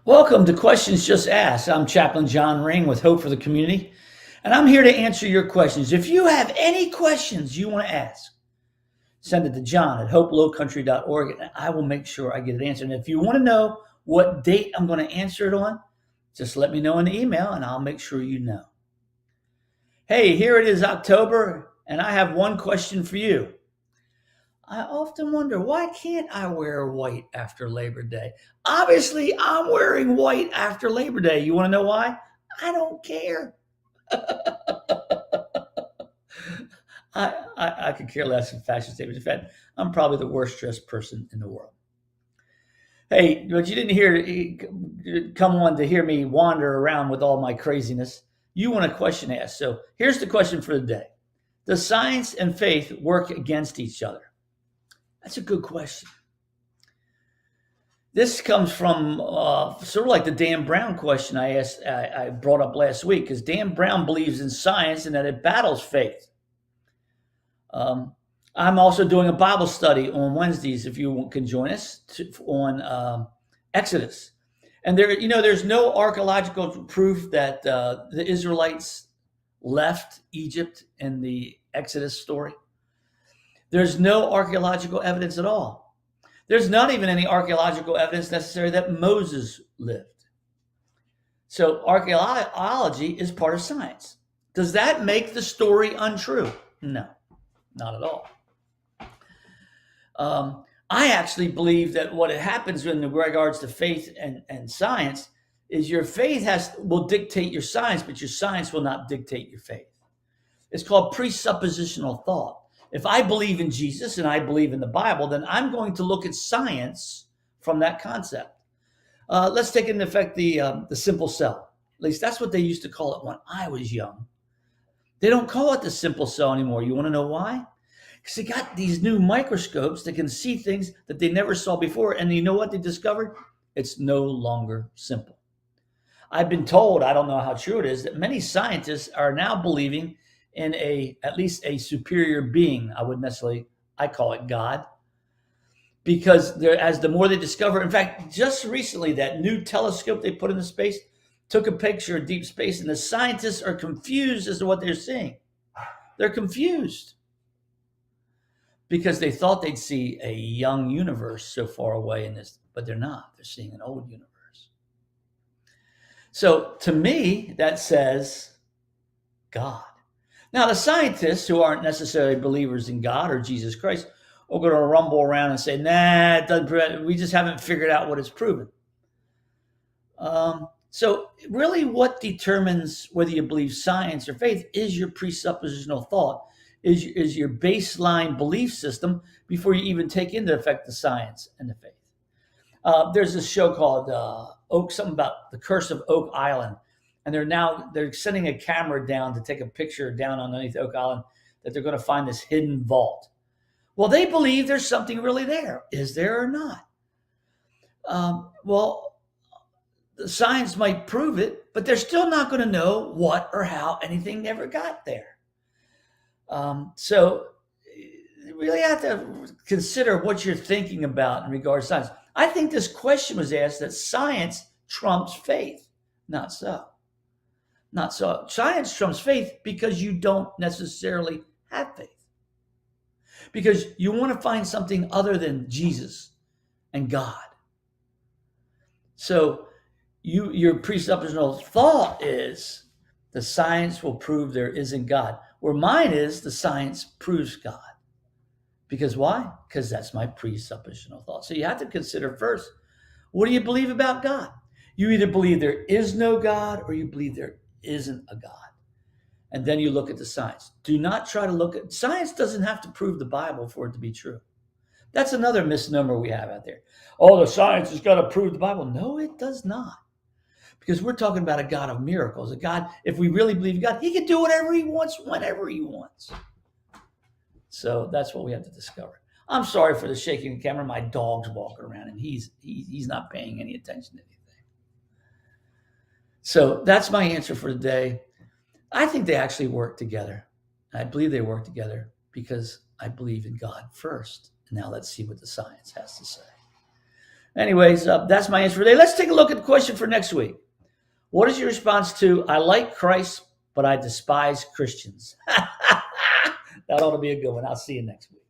Welcome to Questions Just Asked. I'm Chaplain John Ring with Hope for the Community, and I'm here to answer your questions. If you have any questions you want to ask, send it to John at hopelowcountry.org, and I will make sure I get it answered. And if you want to know what date I'm going to answer it on, just let me know in the email, and I'll make sure you know. Hey, here it is, October, and I have one question for you. I often wonder, why can't I wear white after Labor Day? Obviously, I'm wearing white after Labor Day. You want to know why? I don't care. I could care less in fashion statements. In fact, I'm probably the worst dressed person in the world. Hey, but you didn't come on to hear me wander around with all my craziness. You want a question asked. So here's the question for the day. Does science and faith work against each other? That's a good question. This comes from sort of like the Dan Brown question I brought up last week, because Dan Brown believes in science and that it battles faith. I'm also doing a Bible study on Wednesdays, if you can join us, on Exodus. And there's no archaeological proof that the Israelites left Egypt in the Exodus story. There's no archaeological evidence at all. There's not even any archaeological evidence necessary that Moses lived. So archaeology is part of science. Does that make the story untrue? No, not at all. I actually believe that what happens in regards to faith and science is your faith will dictate your science, but your science will not dictate your faith. It's called presuppositional thought. If I believe in Jesus and I believe in the Bible, then I'm going to look at science from that concept. Let's take into effect the simple cell. At least that's what they used to call it when I was young. They don't call it the simple cell anymore. You want to know why? Because they got these new microscopes that can see things that they never saw before. And you know what they discovered? It's no longer simple. I've been told, I don't know how true it is, that many scientists are now believing in at least a superior being. I call it God, because the more they discover, in fact, just recently, that new telescope they put into space took a picture of deep space, and the scientists are confused as to what they're seeing. They're confused because they thought they'd see a young universe so far away in this, but they're not. They're seeing an old universe. So to me, that says God. Now, the scientists who aren't necessarily believers in God or Jesus Christ are going to rumble around and say, nah, it doesn't prove it. We just haven't figured out what it's proven. So really what determines whether you believe science or faith is your presuppositional thought, is your baseline belief system before you even take into effect the science and the faith. There's this show called something about the Curse of Oak Island. And they're sending a camera down to take a picture down underneath Oak Island that they're going to find this hidden vault. Well, they believe there's something really there. Is there or not? Well, the science might prove it, but they're still not going to know what or how anything ever got there. So you really have to consider what you're thinking about in regards to science. I think this question was asked that science trumps faith. Not so. Not so. Science trumps faith because you don't necessarily have faith. Because you want to find something other than Jesus and God. So your presuppositional thought is the science will prove there isn't God. Where mine is the science proves God. Because why? Because that's my presuppositional thought. So you have to consider first, what do you believe about God? You either believe there is no God or you believe there isn't a God. And then you look at the science. Do not try to look at science. Doesn't have to prove the Bible for it to be true. That's another misnomer we have out there. Oh, the science has got to prove the Bible. No, it does not. Because we're talking about a God of miracles. A God, if we really believe in God, he can do whatever he wants, whenever he wants. So that's what we have to discover. I'm sorry for the shaking the camera. My dog's walking around and he's not paying any attention to anything. So that's my answer for today. I think they actually work together. I believe they work together because I believe in God first. And now let's see what the science has to say. Anyways, that's my answer for today. Let's take a look at the question for next week. What is your response to, I like Christ, but I despise Christians? That ought to be a good one. I'll see you next week.